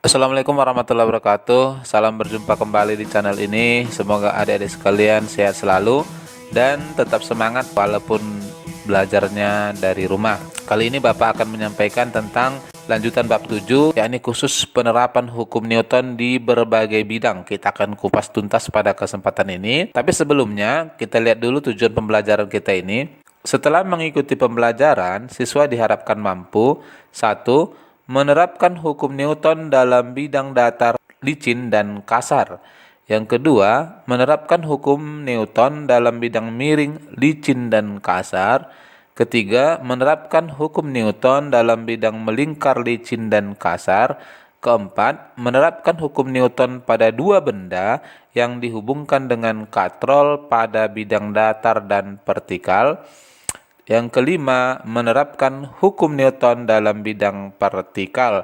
Assalamualaikum warahmatullahi wabarakatuh. Salam berjumpa kembali di channel ini. Semoga adik-adik sekalian sehat selalu dan tetap semangat walaupun belajarnya dari rumah. Kali ini Bapak akan menyampaikan tentang lanjutan bab 7, yakni khusus penerapan hukum Newton di berbagai bidang. Kita akan kupas tuntas pada kesempatan ini. Tapi sebelumnya kita lihat dulu tujuan pembelajaran kita ini. Setelah mengikuti pembelajaran, siswa diharapkan mampu: 1. Menerapkan hukum Newton dalam bidang datar, licin, dan kasar. Yang kedua, menerapkan hukum Newton dalam bidang miring, licin, dan kasar. Ketiga, menerapkan hukum Newton dalam bidang melingkar, licin, dan kasar. Keempat, menerapkan hukum Newton pada dua benda yang dihubungkan dengan katrol pada bidang datar dan vertikal. Yang kelima, menerapkan hukum Newton dalam bidang vertikal.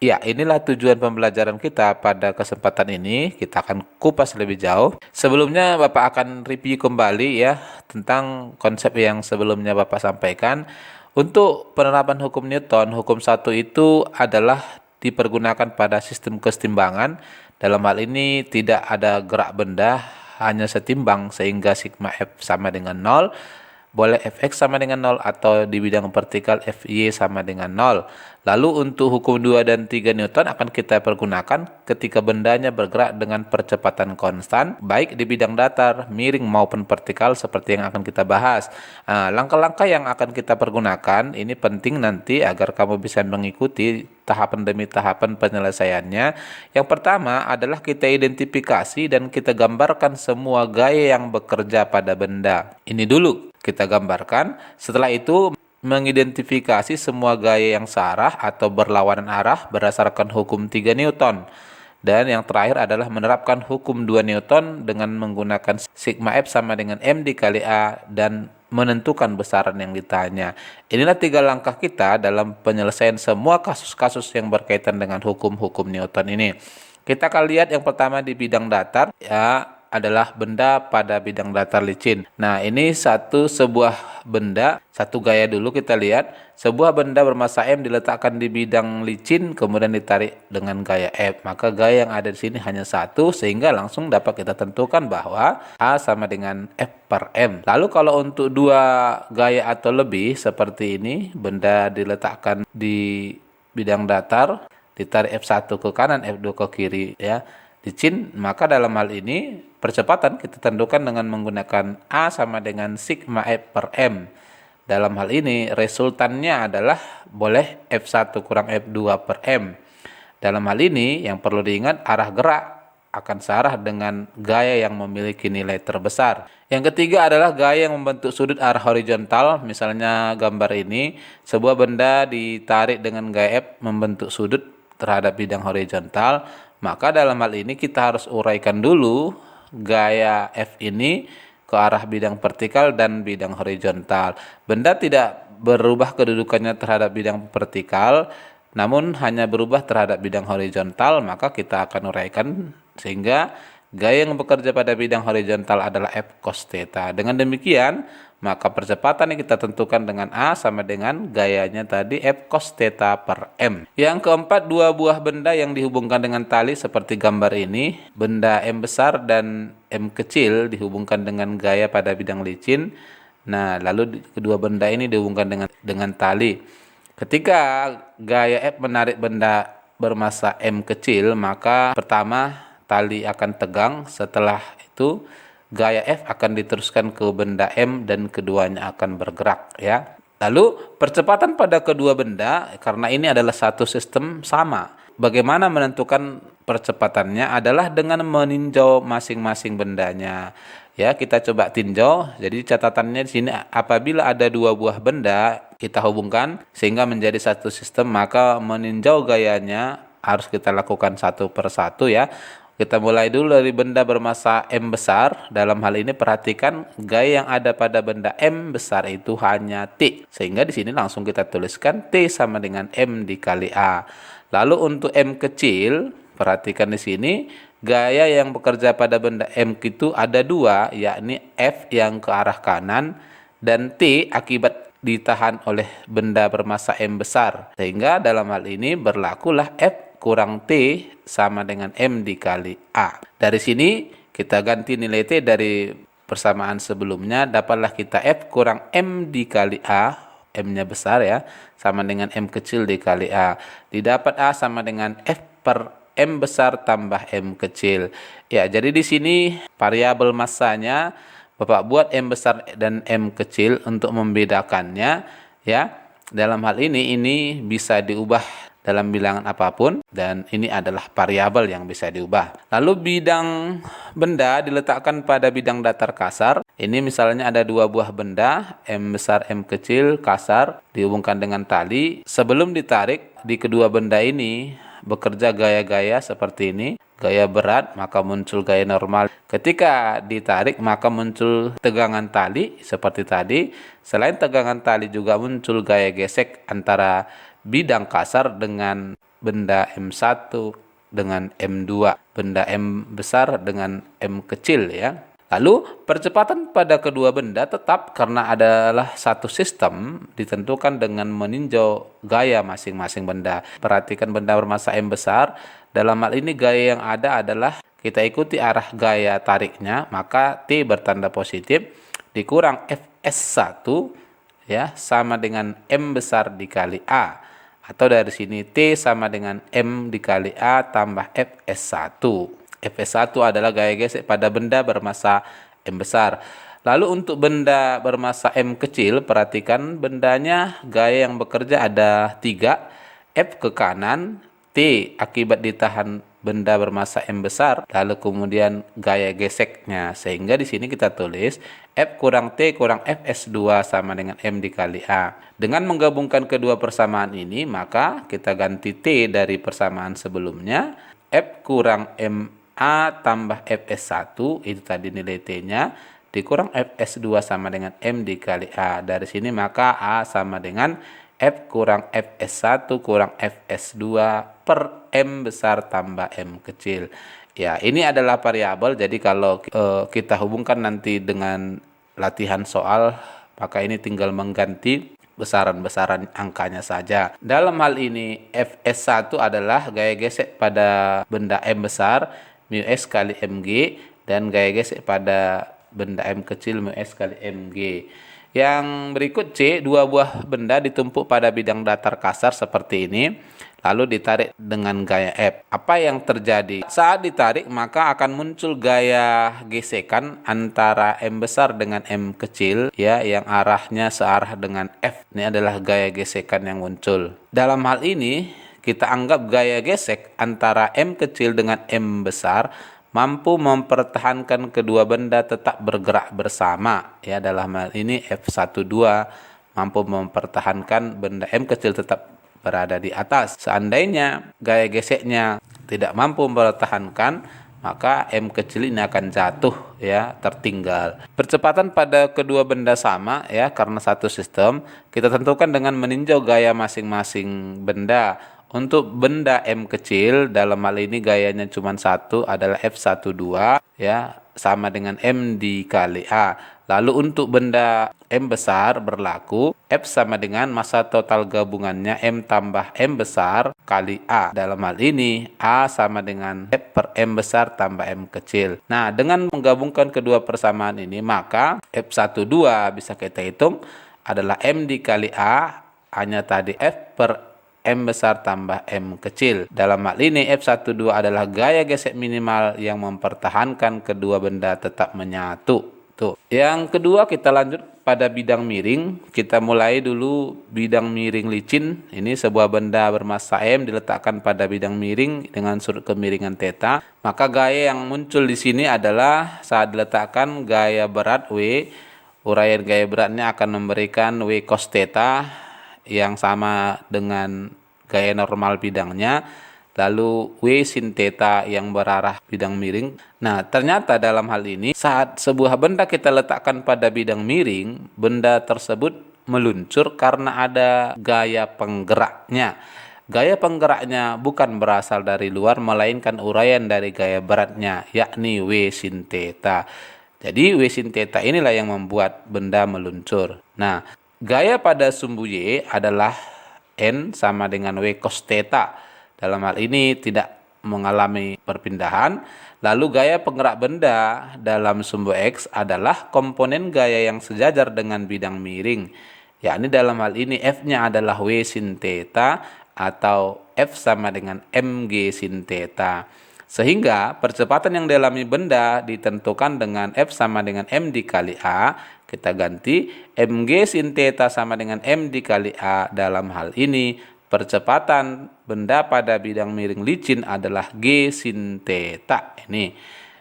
Ya, inilah tujuan pembelajaran kita pada kesempatan ini. Kita akan kupas lebih jauh. Sebelumnya Bapak akan review kembali ya tentang konsep yang sebelumnya Bapak sampaikan. Untuk penerapan hukum Newton, hukum 1 itu adalah dipergunakan pada sistem kesetimbangan. Dalam hal ini tidak ada gerak benda, hanya setimbang sehingga sigma F sama dengan 0. Boleh Fx sama dengan 0 atau di bidang vertikal Fy sama dengan 0. Lalu untuk hukum 2 dan 3 Newton akan kita pergunakan ketika bendanya bergerak dengan percepatan konstan, baik di bidang datar, miring maupun vertikal seperti yang akan kita bahas. Langkah-langkah yang akan kita pergunakan ini penting nanti agar kamu bisa mengikuti tahapan demi tahapan penyelesaiannya. Yang pertama adalah kita identifikasi dan kita gambarkan semua gaya yang bekerja pada benda. Ini dulu kita gambarkan. Setelah itu mengidentifikasi semua gaya yang searah atau berlawanan arah berdasarkan hukum 3 Newton. Dan yang terakhir adalah menerapkan hukum 2 Newton dengan menggunakan sigma F sama dengan M dikali A dan menentukan besaran yang ditanya. Inilah 3 langkah kita dalam penyelesaian semua kasus-kasus yang berkaitan dengan hukum-hukum Newton ini. Kita akan lihat yang pertama di bidang datar ya, adalah benda pada bidang datar licin. Nah, ini sebuah benda, satu gaya dulu kita lihat. Sebuah benda bermassa M diletakkan di bidang licin kemudian ditarik dengan gaya F. Maka gaya yang ada di sini hanya satu sehingga langsung dapat kita tentukan bahwa A sama dengan F per M. Lalu kalau untuk dua gaya atau lebih seperti ini, benda diletakkan di bidang datar, ditarik F1 ke kanan, F2 ke kiri ya, licin, maka dalam hal ini percepatan kita tentukan dengan menggunakan A sama dengan sigma F per M. Dalam hal ini resultannya adalah boleh F1 kurang F2 per M. Dalam hal ini yang perlu diingat arah gerak akan searah dengan gaya yang memiliki nilai terbesar. Yang ketiga adalah gaya yang membentuk sudut arah horizontal. Misalnya gambar ini, sebuah benda ditarik dengan gaya F membentuk sudut terhadap bidang horizontal. Maka dalam hal ini kita harus uraikan dulu gaya F ini ke arah bidang vertikal dan bidang horizontal. Benda tidak berubah kedudukannya terhadap bidang vertikal, namun hanya berubah terhadap bidang horizontal, maka kita akan uraikan sehingga gaya yang bekerja pada bidang horizontal adalah F cos theta. Dengan demikian, maka percepatan yang kita tentukan dengan A sama dengan gayanya tadi F cos theta per M. Yang keempat, dua buah benda yang dihubungkan dengan tali seperti gambar ini. Benda M besar dan M kecil dihubungkan dengan gaya pada bidang licin. Nah, lalu kedua benda ini dihubungkan dengan tali. Ketika gaya F menarik benda bermassa M kecil, maka pertama tali akan tegang, setelah itu gaya F akan diteruskan ke benda M dan keduanya akan bergerak ya. Lalu percepatan pada kedua benda karena ini adalah satu sistem sama. Bagaimana menentukan percepatannya adalah dengan meninjau masing-masing bendanya. Ya, kita coba tinjau. Jadi catatannya di sini apabila ada dua buah benda kita hubungkan sehingga menjadi satu sistem, maka meninjau gayanya harus kita lakukan satu per satu ya. Kita mulai dulu dari benda bermassa M besar. Dalam hal ini perhatikan gaya yang ada pada benda M besar itu hanya T. Sehingga di sini langsung kita tuliskan T sama dengan M dikali A. Lalu untuk M kecil, perhatikan di sini gaya yang bekerja pada benda M itu ada dua, yakni F yang ke arah kanan dan T akibat ditahan oleh benda bermassa M besar. Sehingga dalam hal ini berlakulah F kurang T sama dengan M dikali A. Dari sini kita ganti nilai T dari persamaan sebelumnya, dapatlah kita F kurang M dikali A, M-nya besar ya, sama dengan M kecil dikali A. Didapat A sama dengan F per M besar tambah M kecil. Ya, jadi di sini variabel massanya Bapak buat M besar dan M kecil untuk membedakannya ya. Dalam hal ini bisa diubah dalam bilangan apapun dan ini adalah variabel yang bisa diubah. Lalu bidang benda diletakkan pada bidang datar kasar. Ini misalnya ada dua buah benda, M besar, M kecil, kasar, dihubungkan dengan tali. Sebelum ditarik, di kedua benda ini bekerja gaya-gaya seperti ini. Gaya berat, maka muncul gaya normal. Ketika ditarik, maka muncul tegangan tali seperti tadi. Selain tegangan tali juga muncul gaya gesek antara bidang kasar dengan benda M1 dengan M2, benda M besar dengan M kecil ya. Lalu percepatan pada kedua benda tetap karena adalah satu sistem ditentukan dengan meninjau gaya masing-masing benda. Perhatikan benda bermassa M besar, dalam hal ini gaya yang ada adalah kita ikuti arah gaya tariknya, maka T bertanda positif dikurang Fs1 ya sama dengan M besar dikali A. Atau dari sini T sama dengan M dikali A tambah Fs1. Fs1 adalah gaya gesek pada benda bermassa M besar. Lalu untuk benda bermassa M kecil, perhatikan bendanya gaya yang bekerja ada 3. F ke kanan, T akibat ditahan benda bermassa M besar, lalu kemudian gaya geseknya. Sehingga di sini kita tulis F kurang T kurang Fs2 sama dengan M dikali A. Dengan menggabungkan kedua persamaan ini, maka kita ganti T dari persamaan sebelumnya. F kurang MA tambah Fs1, itu tadi nilai T-nya, dikurang Fs2 sama dengan M dikali A. Dari sini maka A sama dengan F kurang Fs1 kurang Fs2 per M besar tambah M kecil. Ya, ini adalah variabel. Jadi kalau kita hubungkan nanti dengan latihan soal, maka ini tinggal mengganti besaran-besaran angkanya saja. Dalam hal ini Fs1 adalah gaya gesek pada benda M besar μs kali mg, dan gaya gesek pada benda M kecil μs kali mg. Yang berikut C, dua buah benda ditumpuk pada bidang datar kasar seperti ini, lalu ditarik dengan gaya F. Apa yang terjadi? Saat ditarik maka akan muncul gaya gesekan antara M besar dengan M kecil ya, yang arahnya searah dengan F. Ini adalah gaya gesekan yang muncul. Dalam hal ini kita anggap gaya gesek antara M kecil dengan M besar mampu mempertahankan kedua benda tetap bergerak bersama ya. Dalam hal ini F12 mampu mempertahankan benda M kecil tetap berada di atas. Seandainya gaya geseknya tidak mampu mempertahankan, maka M kecil ini akan jatuh ya, tertinggal. Percepatan pada kedua benda sama ya, karena satu sistem. Kita tentukan dengan meninjau gaya masing-masing benda. Untuk benda M kecil, dalam hal ini gayanya cuma satu, adalah F12 ya, sama dengan M dikali A. Lalu untuk benda M besar berlaku F sama dengan massa total gabungannya M tambah M besar kali A. Dalam hal ini A sama dengan F per M besar tambah M kecil. Nah, dengan menggabungkan kedua persamaan ini, maka F12 bisa kita hitung adalah M dikali A, hanya tadi F per M besar tambah M kecil. Dalam hal ini F12 adalah gaya gesek minimal yang mempertahankan kedua benda tetap menyatu. Tuh. Yang kedua kita lanjut pada bidang miring. Kita mulai dulu bidang miring licin. Ini sebuah benda bermassa M diletakkan pada bidang miring dengan sudut kemiringan theta. Maka gaya yang muncul di sini adalah saat diletakkan gaya berat W. Uraian gaya beratnya akan memberikan W cos theta yang sama dengan gaya normal bidangnya, lalu W sin theta yang berarah bidang miring. Nah, ternyata dalam hal ini saat sebuah benda kita letakkan pada bidang miring, benda tersebut meluncur karena ada gaya penggeraknya. Gaya penggeraknya bukan berasal dari luar, melainkan uraian dari gaya beratnya, yakni W sin theta. Jadi W sin theta inilah yang membuat benda meluncur. Nah, gaya pada sumbu Y adalah N sama dengan W cos theta. dalam hal ini tidak mengalami perpindahan. Lalu gaya penggerak benda dalam sumbu X adalah komponen gaya yang sejajar dengan bidang miring, yakni dalam hal ini F-nya adalah W sin theta atau F sama dengan mg sin theta. Sehingga percepatan yang dialami benda ditentukan dengan F sama dengan M dikali A. Kita ganti mg sin theta sama dengan M dikali A. Dalam hal ini percepatan benda pada bidang miring licin adalah G sin theta. Ini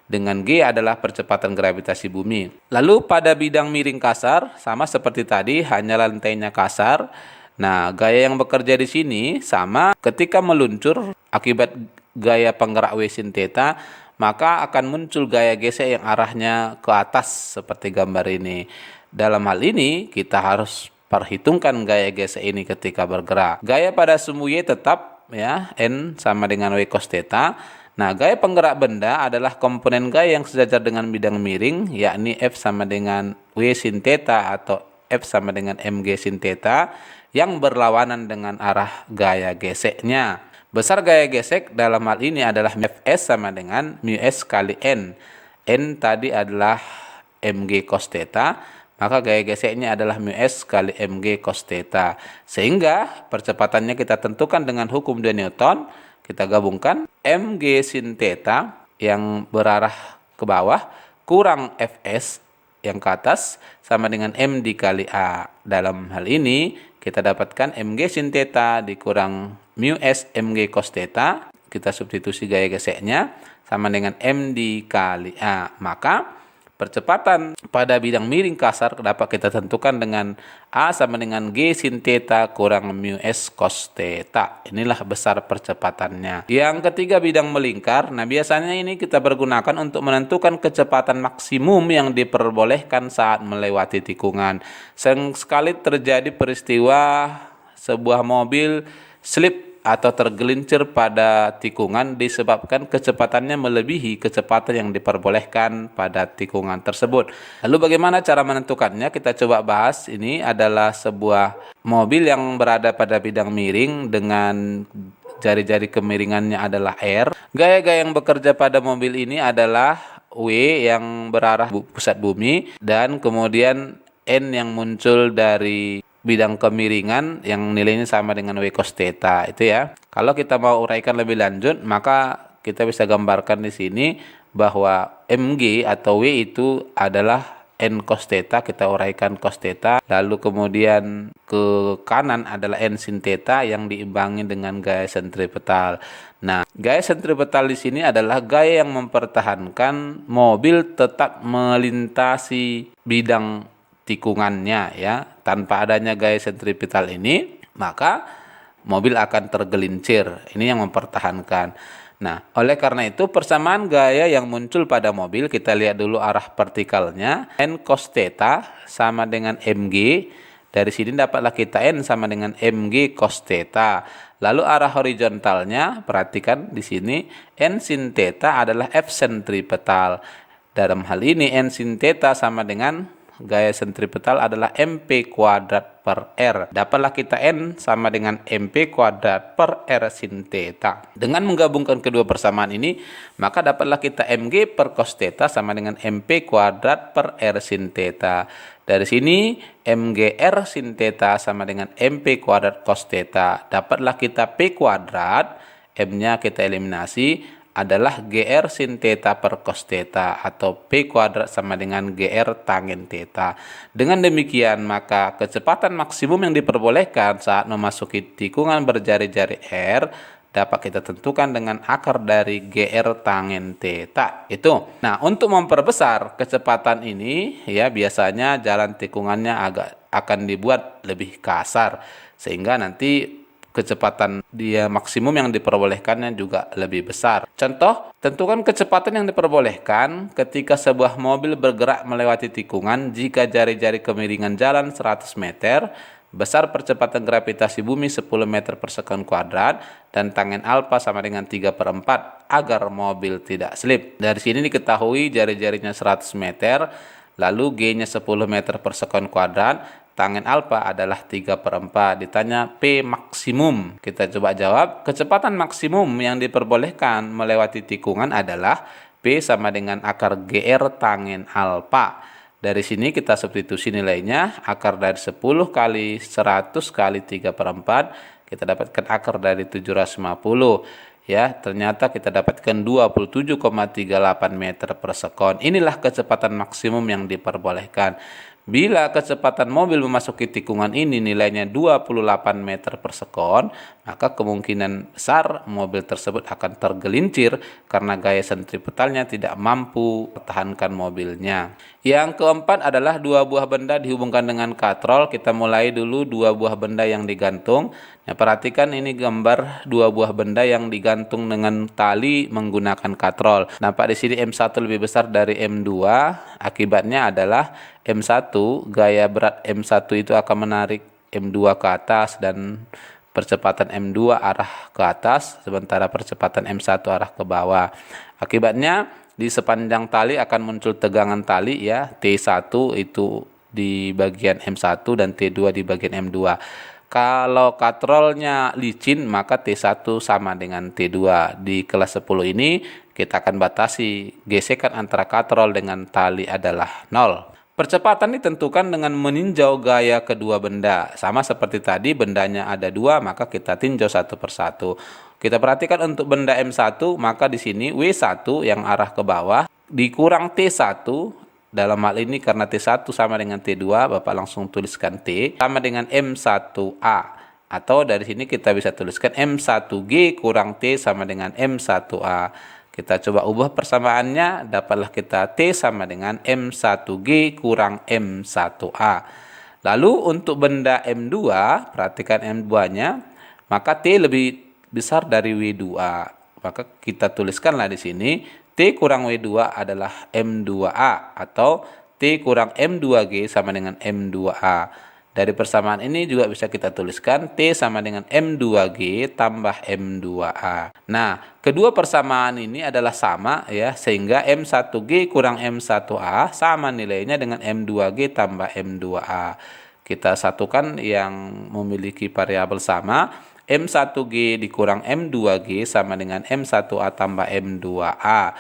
dengan G adalah percepatan gravitasi bumi. Lalu pada bidang miring kasar sama seperti tadi, hanya lantainya kasar. Nah, gaya yang bekerja di sini sama ketika meluncur akibat gaya penggerak W sin theta, maka akan muncul gaya gesek yang arahnya ke atas seperti gambar ini. Dalam hal ini kita harus perhitungkan gaya gesek ini ketika bergerak. Gaya pada sumbu Y tetap ya, N sama dengan W cos theta. Nah, gaya penggerak benda adalah komponen gaya yang sejajar dengan bidang miring, yakni F sama dengan W sin theta atau F sama dengan mg sin theta yang berlawanan dengan arah gaya geseknya. Besar gaya gesek dalam hal ini adalah Fs sama dengan mu S kali N. N tadi adalah mg cos theta, maka gaya geseknya adalah mu S kali mg cos theta. Sehingga percepatannya kita tentukan dengan hukum 2 Newton. Kita gabungkan mg sin theta yang berarah ke bawah kurang Fs yang ke atas sama dengan M dikali A. Dalam hal ini kita dapatkan mg sin theta dikurang mu S mg cos theta. Kita substitusi gaya geseknya sama dengan M dikali A. Maka percepatan pada bidang miring kasar dapat kita tentukan dengan A sama dengan G sin theta kurang mu S cos theta. Inilah besar percepatannya. Yang ketiga, bidang melingkar. Nah, biasanya ini kita pergunakan untuk menentukan kecepatan maksimum yang diperbolehkan saat melewati tikungan. Sering sekali terjadi peristiwa sebuah mobil slip atau tergelincir pada tikungan disebabkan kecepatannya melebihi kecepatan yang diperbolehkan pada tikungan tersebut. Lalu bagaimana cara menentukannya? Kita coba bahas. Ini adalah sebuah mobil yang berada pada bidang miring dengan jari-jari kemiringannya adalah R. Gaya-gaya yang bekerja pada mobil ini adalah W yang berarah pusat bumi dan kemudian N yang muncul dari bidang kemiringan yang nilainya sama dengan W cos theta itu ya. Kalau kita mau uraikan lebih lanjut, maka kita bisa gambarkan di sini bahwa mg atau W itu adalah N cos theta, kita uraikan cos theta, lalu kemudian ke kanan adalah N sin theta yang diimbangi dengan gaya sentripetal. Nah, gaya sentripetal di sini adalah gaya yang mempertahankan mobil tetap melintasi bidang tikungannya ya. Tanpa adanya gaya sentripetal ini, maka mobil akan tergelincir. Ini yang mempertahankan. Nah, oleh karena itu persamaan gaya yang muncul pada mobil, kita lihat dulu arah vertikalnya. N cos theta sama dengan mg. Dari sini dapatlah kita N sama dengan mg cos theta. Lalu arah horizontalnya, perhatikan di sini N sin theta adalah F sentripetal. Dalam hal ini N sin theta sama dengan gaya sentripetal adalah mp kuadrat per r. Dapatlah kita N sama dengan mp kuadrat per r sin theta. Dengan menggabungkan kedua persamaan ini, maka dapatlah kita mg per cos theta sama dengan mp kuadrat per r sin theta. Dari sini mgr sin theta sama dengan mp kuadrat cos theta. Dapatlah kita p kuadrat, m-nya kita eliminasi, adalah gr sin theta per cos theta atau p kuadrat sama dengan gr tangen theta. Dengan demikian, maka kecepatan maksimum yang diperbolehkan saat memasuki tikungan berjari-jari R dapat kita tentukan dengan akar dari gr tangen theta. Itu. Nah, untuk memperbesar kecepatan ini ya biasanya jalan tikungannya akan dibuat lebih kasar sehingga nanti kecepatan dia maksimum yang diperbolehkannya juga lebih besar. Contoh, tentukan kecepatan yang diperbolehkan ketika sebuah mobil bergerak melewati tikungan jika jari-jari kemiringan jalan 100 meter, besar percepatan gravitasi bumi 10 meter per sekon kuadrat, dan tangen alfa sama dengan 3/4 agar mobil tidak slip. Dari sini diketahui jari-jarinya 100 meter, lalu G-nya 10 meter per sekon kuadrat, tangen alfa adalah 3/4. Ditanya P maksimum. Kita coba jawab, kecepatan maksimum yang diperbolehkan melewati tikungan adalah P sama dengan akar GR tangen alfa. Dari sini kita substitusi nilainya, akar dari 10 kali 100 kali 3/4, kita dapatkan akar dari 750. Ya, ternyata kita dapatkan 27,38 meter per sekon. Inilah kecepatan maksimum yang diperbolehkan. Bila kecepatan mobil memasuki tikungan ini nilainya 28 meter per sekon, maka kemungkinan besar mobil tersebut akan tergelincir karena gaya sentripetalnya tidak mampu mempertahankan mobilnya. Yang keempat adalah dua buah benda dihubungkan dengan katrol. Kita mulai dulu dua buah benda yang digantung. Nah, perhatikan ini gambar dua buah benda yang digantung dengan tali menggunakan katrol. Nampak di sini M1 lebih besar dari M2. Akibatnya adalah M1, gaya berat M1 itu akan menarik M2 ke atas dan percepatan M2 arah ke atas, sementara percepatan M1 arah ke bawah. Akibatnya di sepanjang tali akan muncul tegangan tali ya, T1 itu di bagian M1 dan T2 di bagian M2. Kalau katrolnya licin maka T1 sama dengan T2. Di kelas 10 ini kita akan batasi gesekan antara katrol dengan tali adalah 0. Percepatan ditentukan dengan meninjau gaya kedua benda. Sama seperti tadi, bendanya ada dua, maka kita tinjau satu persatu. Kita perhatikan untuk benda M1, maka di sini W1 yang arah ke bawah dikurang T1. Dalam hal ini karena T1 sama dengan T2, Bapak langsung tuliskan T sama dengan M1A. Atau dari sini kita bisa tuliskan M1G kurang T sama dengan M1A. Kita coba ubah persamaannya, dapatlah kita T sama dengan M1G kurang M1A. Lalu untuk benda M2, perhatikan M2-nya, maka T lebih besar dari W2. Maka kita tuliskanlah di sini, T kurang W2 adalah M2A atau T kurang M2G sama dengan M2A. Dari persamaan ini juga bisa kita tuliskan T sama dengan M2G tambah M2A. Nah, kedua persamaan ini adalah sama ya, sehingga M1G kurang M1A sama nilainya dengan M2G tambah M2A. Kita satukan yang memiliki variabel sama. M1G dikurang M2G sama dengan M1A tambah M2A.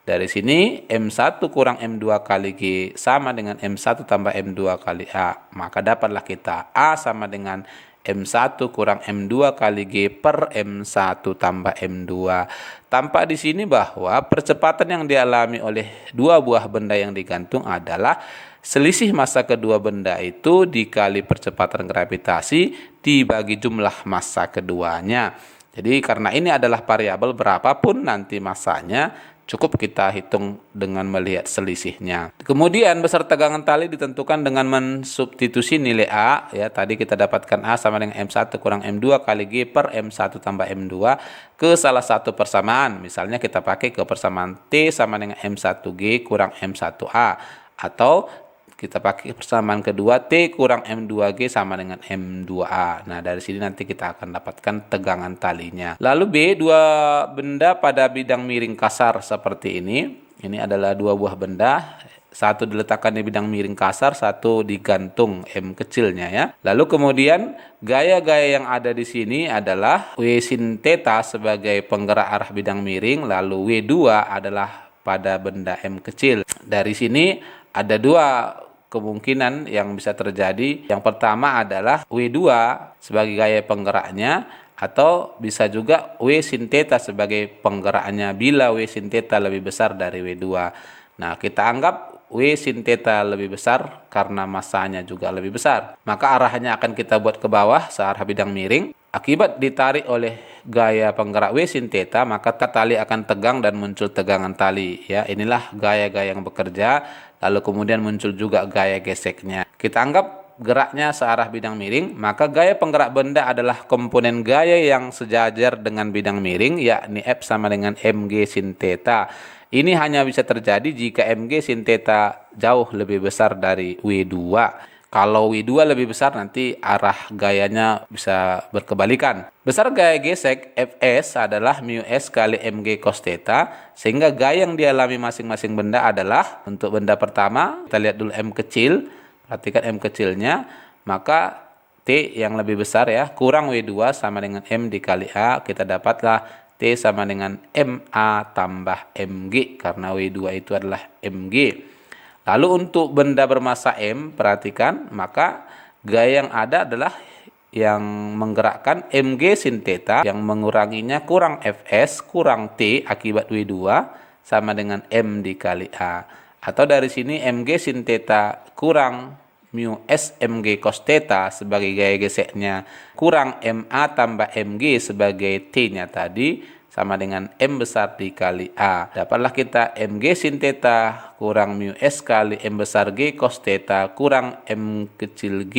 Dari sini M1 kurang M2 kali G sama dengan M1 tambah M2 kali A. Maka dapatlah kita A sama dengan M1 kurang M2 kali G per M1 tambah M2. Tampak di sini bahwa percepatan yang dialami oleh dua buah benda yang digantung adalah selisih massa kedua benda itu dikali percepatan gravitasi dibagi jumlah massa keduanya. Jadi karena ini adalah variabel berapapun nanti massanya, cukup kita hitung dengan melihat selisihnya. Kemudian besar tegangan tali ditentukan dengan mensubstitusi nilai A. Ya, tadi kita dapatkan A sama dengan M1 kurang M2 kali G per M1 tambah M2 ke salah satu persamaan. Misalnya kita pakai ke persamaan T sama dengan M1G kurang M1A. Atau kita pakai persamaan kedua T kurang M2G sama dengan M2A. Nah, dari sini nanti kita akan dapatkan tegangan talinya. Lalu B, dua benda pada bidang miring kasar seperti ini. Ini adalah dua buah benda. Satu diletakkan di bidang miring kasar, satu digantung M kecilnya ya. Lalu kemudian gaya-gaya yang ada di sini adalah W sin theta sebagai penggerak arah bidang miring, lalu W2 adalah pada benda M kecil. Dari sini ada dua kemungkinan yang bisa terjadi. Yang pertama adalah W2 sebagai gaya penggeraknya, atau bisa juga W sin theta sebagai penggeraknya bila W sin theta lebih besar dari W2. Nah, kita anggap W sin theta lebih besar karena massanya juga lebih besar. Maka arahnya akan kita buat ke bawah searah bidang miring. Akibat ditarik oleh gaya penggerak W sin theta, maka tali akan tegang dan muncul tegangan tali. Ya, inilah gaya-gaya yang bekerja. Lalu kemudian muncul juga gaya geseknya. Kita anggap geraknya searah bidang miring, maka gaya penggerak benda adalah komponen gaya yang sejajar dengan bidang miring, yakni F sama dengan mg sin theta. Ini hanya bisa terjadi jika mg sin theta jauh lebih besar dari W2. Kalau W2 lebih besar, nanti arah gayanya bisa berkebalikan. Besar gaya gesek Fs adalah mu s kali mg cos theta, sehingga gaya yang dialami masing-masing benda adalah, untuk benda pertama kita lihat dulu M kecil, perhatikan M kecilnya, maka T yang lebih besar ya, kurang W2 sama dengan M dikali A, kita dapatlah T sama dengan MA tambah MG, karena W2 itu adalah MG. Lalu untuk benda bermassa M, perhatikan, maka gaya yang ada adalah yang menggerakkan mg sin theta, yang menguranginya kurang Fs kurang T akibat W2 sama dengan M dikali A. Atau dari sini mg sin theta kurang mu S mg cos theta sebagai gaya geseknya, kurang MA tambah mg sebagai T-nya tadi, sama dengan M besar dikali A. Dapatlah kita mg sin theta kurang mu S kali M besar G cos theta kurang M kecil G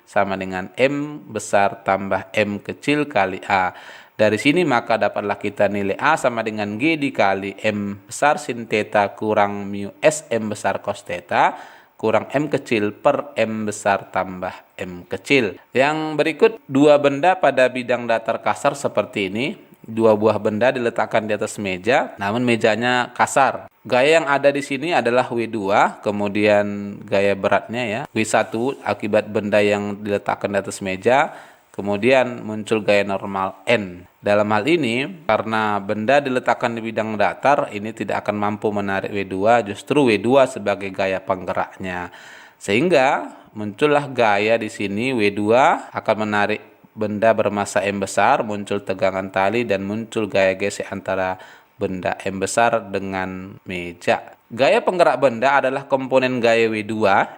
sama dengan M besar tambah M kecil kali A. Dari sini maka dapatlah kita nilai A sama dengan G dikali M besar sin theta kurang mu S M besar cos theta kurang M kecil per M besar tambah M kecil. Yang berikut dua benda pada bidang datar kasar seperti ini. Dua buah benda diletakkan di atas meja, namun mejanya kasar. Gaya yang ada di sini adalah W2, kemudian gaya beratnya ya, W1 akibat benda yang diletakkan di atas meja, kemudian muncul gaya normal N. Dalam hal ini, karena benda diletakkan di bidang datar, ini tidak akan mampu menarik W2, justru W2 sebagai gaya penggeraknya. Sehingga muncullah gaya di sini, W2 akan menarik benda bermassa M besar, muncul tegangan tali dan muncul gaya gesek antara benda M besar dengan meja. Gaya penggerak benda adalah komponen gaya W2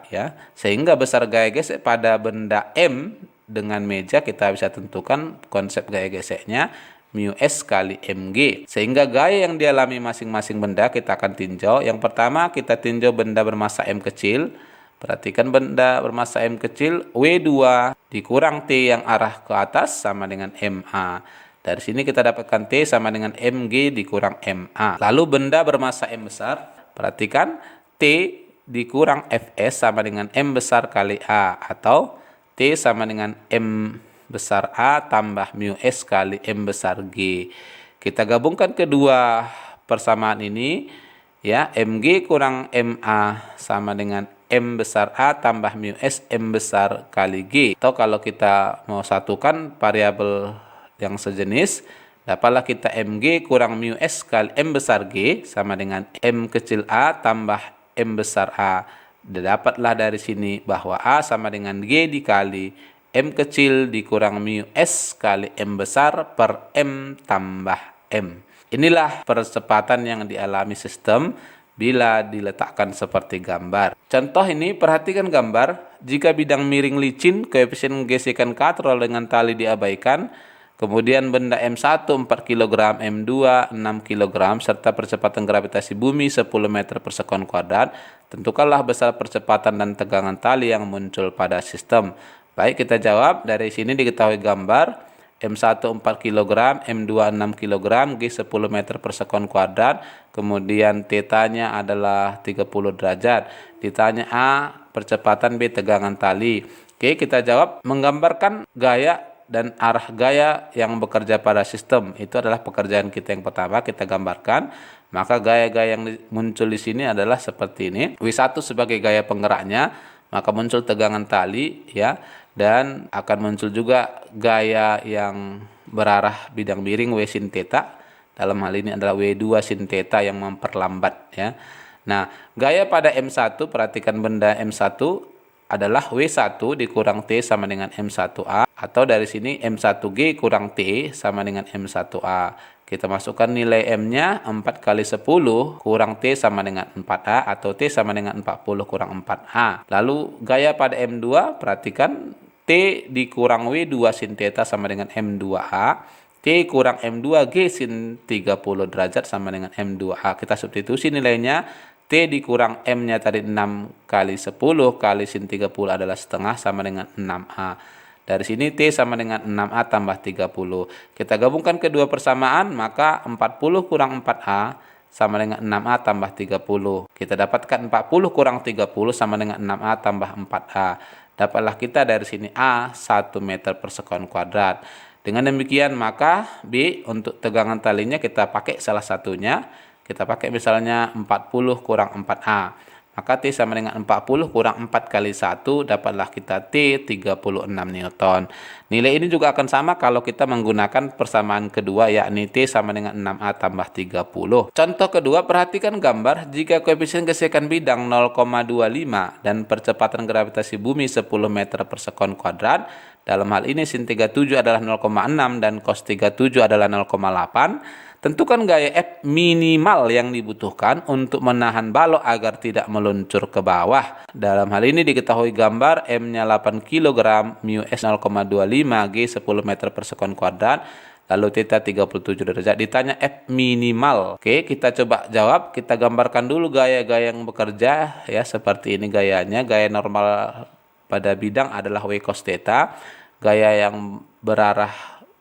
ya, sehingga besar gaya gesek pada benda M dengan meja kita bisa tentukan konsep gaya geseknya mu S kali mg. Sehingga gaya yang dialami masing-masing benda kita akan tinjau. Yang pertama kita tinjau benda bermassa M kecil. Perhatikan benda bermassa M kecil, W2 dikurang T yang arah ke atas sama dengan MA. Dari sini kita dapatkan T sama dengan MG dikurang MA. Lalu benda bermassa M besar, perhatikan T dikurang Fs sama dengan M besar kali A, atau T sama dengan M besar A tambah mu S kali M besar G. Kita gabungkan kedua persamaan ini ya, Mg kurang Ma sama dengan M besar A tambah mu S M besar kali G. Atau kalau kita mau satukan variabel yang sejenis, dapatlah kita Mg kurang mu S kali M besar G sama dengan M kecil A tambah M besar A. Dapatlah dari sini bahwa A sama dengan G dikali M kecil dikurang mu S kali M besar per M tambah M. Inilah percepatan yang dialami sistem bila diletakkan seperti gambar. Contoh ini, perhatikan gambar. Jika bidang miring licin, koefisien gesekan katrol dengan tali diabaikan, kemudian benda M1 4 kg, M2 6 kg, serta percepatan gravitasi bumi 10 meter per sekon kuadrat, tentukanlah besar percepatan dan tegangan tali yang muncul pada sistem. Baik, kita jawab. Dari sini diketahui gambar. M1 4 kg, M2 6 kg, G 10 meter per sekon kuadrat, kemudian θ-nya adalah 30 derajat. Ditanya A, percepatan, B, tegangan tali. Oke, kita jawab menggambarkan gaya dan arah gaya yang bekerja pada sistem. Itu adalah pekerjaan kita yang pertama, kita gambarkan. Maka gaya-gaya yang muncul di sini adalah seperti ini. W1 sebagai gaya penggeraknya, maka muncul tegangan tali ya, dan akan muncul juga gaya yang berarah bidang miring W sin theta. Dalam hal ini adalah W2 sin theta yang memperlambat ya. Nah, gaya pada M1, perhatikan benda M1 adalah W1 dikurang T sama dengan M1A, atau dari sini M1G kurang T sama dengan M1A. Kita masukkan nilai M-nya 4 kali 10 kurang T sama dengan 4A, atau T sama dengan 40 kurang 4A. Lalu gaya pada M2, perhatikan T dikurang W2 sin theta sama dengan M2A. T kurang M2G sin 30 derajat sama dengan M2A. Kita substitusi nilainya. T dikurang M-nya tadi 6 kali 10 kali sin 30 adalah setengah sama dengan 6A. Dari sini T sama dengan 6A tambah 30. Kita gabungkan kedua persamaan, maka 40 kurang 4A sama dengan 6A tambah 30. Kita dapatkan 40 kurang 30 sama dengan 6A tambah 4A. Dapatlah kita dari sini A 1 meter per sekon kuadrat. Dengan demikian maka B untuk tegangan talinya kita pakai salah satunya. Kita pakai misalnya 40 kurang 4A. Maka T sama dengan 40 kurang 4 kali 1, dapatlah kita T 36 Newton. Nilai ini juga akan sama kalau kita menggunakan persamaan kedua, yakni T sama dengan 6A tambah 30. Contoh kedua, perhatikan gambar. Jika koefisien gesekan bidang 0,25 dan percepatan gravitasi bumi 10 meter per sekon kuadrat, dalam hal ini sin 37 adalah 0,6 dan cos 37 adalah 0,8. Tentukan gaya F minimal yang dibutuhkan untuk menahan balok agar tidak meluncur ke bawah. Dalam hal ini diketahui gambar M-nya 8 kg, mu S 0,25, G 10 meter per sekon kuadrat, lalu theta 37 derajat. Ditanya F minimal. Oke, kita coba jawab. Kita gambarkan dulu gaya-gaya yang bekerja ya, seperti ini gayanya. Gaya normal pada bidang adalah W cos theta. Gaya yang berarah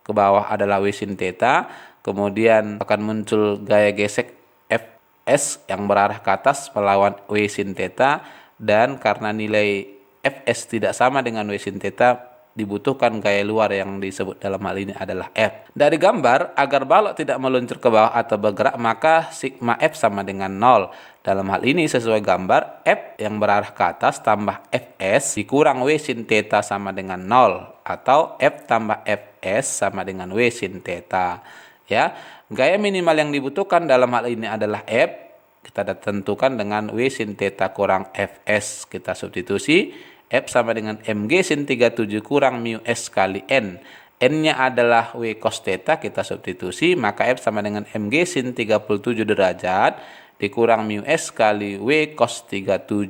ke bawah adalah W sin theta. Kemudian akan muncul gaya gesek Fs yang berarah ke atas melawan W sin theta, dan karena nilai Fs tidak sama dengan W sin theta, dibutuhkan gaya luar yang disebut dalam hal ini adalah F. Dari gambar, agar balok tidak meluncur ke bawah atau bergerak, maka sigma F sama dengan 0. Dalam hal ini sesuai gambar, F yang berarah ke atas tambah Fs dikurang W sin theta sama dengan 0, atau F tambah Fs sama dengan W sin theta. Ya, gaya minimal yang dibutuhkan dalam hal ini adalah F. Kita tentukan dengan W sin theta kurang Fs. Kita substitusi. F sama dengan mg sin 37 kurang mu s kali n. N-nya adalah W cos theta, kita substitusi. Maka F sama dengan mg sin 37 derajat dikurang mu s kali W cos 37.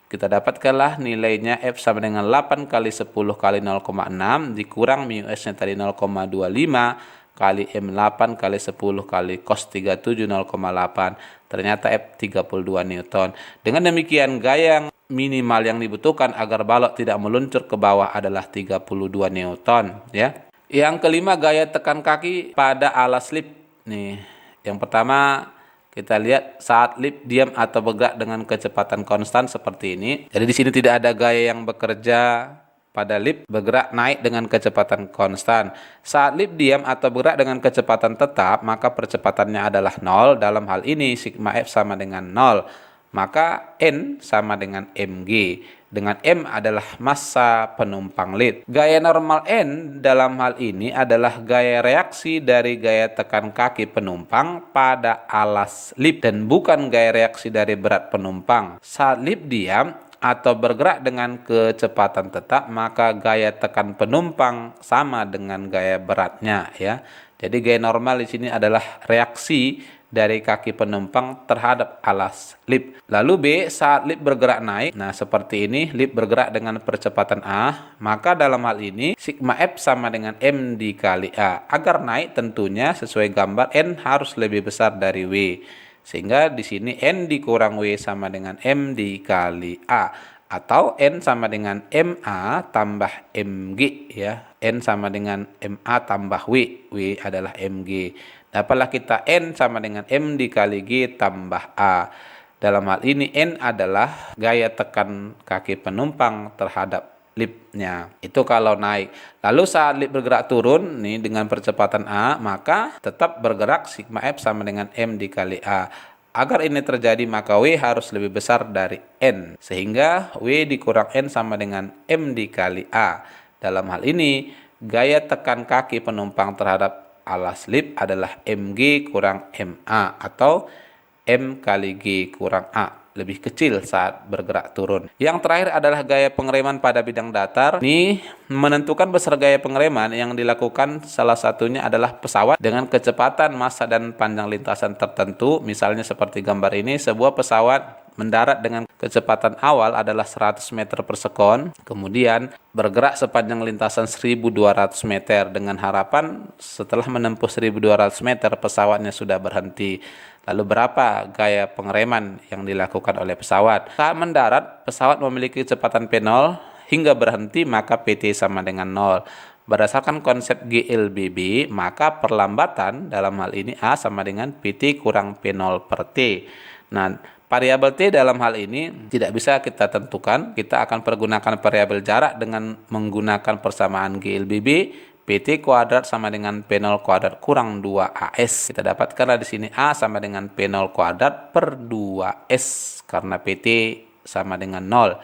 Kita dapatkanlah nilainya F sama dengan 8 kali 10 kali 0,6 dikurang mu s-nya tadi 0,25 kali M8 kali 10 kali cos 37 0,8. Ternyata F 32 Newton. Dengan demikian gaya yang minimal yang dibutuhkan agar balok tidak meluncur ke bawah adalah 32 Newton ya. Yang kelima, gaya tekan kaki pada alas lip. Nih, yang pertama kita lihat saat lip diam atau bergerak dengan kecepatan konstan seperti ini. Jadi di sini tidak ada gaya yang bekerja pada lip bergerak naik dengan kecepatan konstan. Saat lip diam atau bergerak dengan kecepatan tetap, maka percepatannya adalah 0. Dalam hal ini sigma F sama dengan 0. Maka N sama dengan mg. Dengan M adalah massa penumpang lip. Gaya normal N dalam hal ini adalah gaya reaksi dari gaya tekan kaki penumpang pada alas lip dan bukan gaya reaksi dari berat penumpang. Saat lip diam atau bergerak dengan kecepatan tetap, maka gaya tekan penumpang sama dengan gaya beratnya ya. Jadi gaya normal di sini adalah reaksi dari kaki penumpang terhadap alas lip. Lalu B, saat lip bergerak naik. Nah, seperti ini lip bergerak dengan percepatan A, maka dalam hal ini sigma F sama dengan M dikali A. Agar naik tentunya sesuai gambar N harus lebih besar dari W. Sehingga di sini N dikurang W sama dengan M dikali A. Atau N sama dengan MA tambah MG ya. N sama dengan MA tambah W. W adalah MG. Dapatlah kita N sama dengan M dikali G tambah A. Dalam hal ini N adalah gaya tekan kaki penumpang terhadap lipnya. Itu kalau naik. Lalu saat lip bergerak turun nih dengan percepatan A, maka tetap bergerak sigma F sama dengan M dikali A. Agar ini terjadi maka W harus lebih besar dari N. Sehingga W dikurang N sama dengan M dikali A. Dalam hal ini gaya tekan kaki penumpang terhadap alas lip adalah mg kurang ma atau M kali G kurang A. Lebih kecil saat bergerak turun. Yang terakhir adalah gaya pengereman pada bidang datar. Ini menentukan besar gaya pengereman yang dilakukan salah satunya adalah pesawat dengan kecepatan, massa, dan panjang lintasan tertentu. Misalnya seperti gambar ini, sebuah pesawat mendarat dengan kecepatan awal adalah 100 meter per sekon, kemudian bergerak sepanjang lintasan 1200 meter dengan harapan setelah menempuh 1200 meter pesawatnya sudah berhenti. Lalu berapa gaya pengereman yang dilakukan oleh pesawat? Saat mendarat, pesawat memiliki kecepatan P0 hingga berhenti, maka PT sama dengan 0. Berdasarkan konsep GLBB, maka perlambatan dalam hal ini A sama dengan PT kurang P0 per T. Nah, variabel T dalam hal ini tidak bisa kita tentukan. Kita akan pergunakan variabel jarak dengan menggunakan persamaan GLBB. PT kuadrat sama dengan P0 kuadrat kurang 2AS. Kita dapatkanlah di sini A sama dengan P0 kuadrat per 2S karena PT sama dengan 0.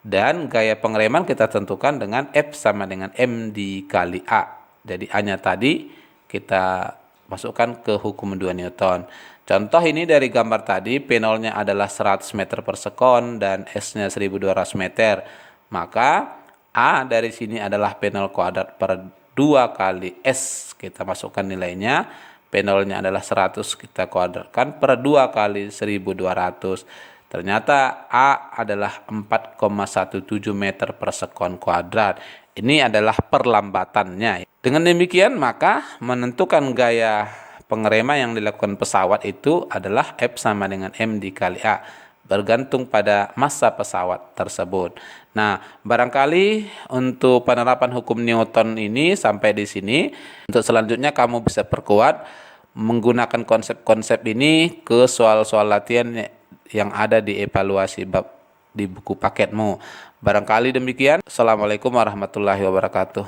Dan gaya pengereman kita tentukan dengan F sama dengan M dikali A. Jadi A-nya tadi kita masukkan ke hukum 2 Newton. Contoh ini dari gambar tadi, P0-nya adalah 100 meter per sekon dan S-nya 1200 meter. Maka A dari sini adalah P0 kuadrat per 2 kali S. Kita masukkan nilainya. P0-nya adalah 100, kita kuadratkan per 2 kali 1200. Ternyata A adalah 4,17 meter per sekon kuadrat. Ini adalah perlambatannya. Dengan demikian maka menentukan gaya pengereman yang dilakukan pesawat itu adalah F sama dengan M dikali A. Bergantung pada massa pesawat tersebut. Nah, barangkali untuk penerapan hukum Newton ini sampai di sini. Untuk selanjutnya kamu bisa perkuat menggunakan konsep-konsep ini ke soal-soal latihan yang ada di evaluasi bab di buku paketmu. Barangkali demikian. Assalamualaikum warahmatullahi wabarakatuh.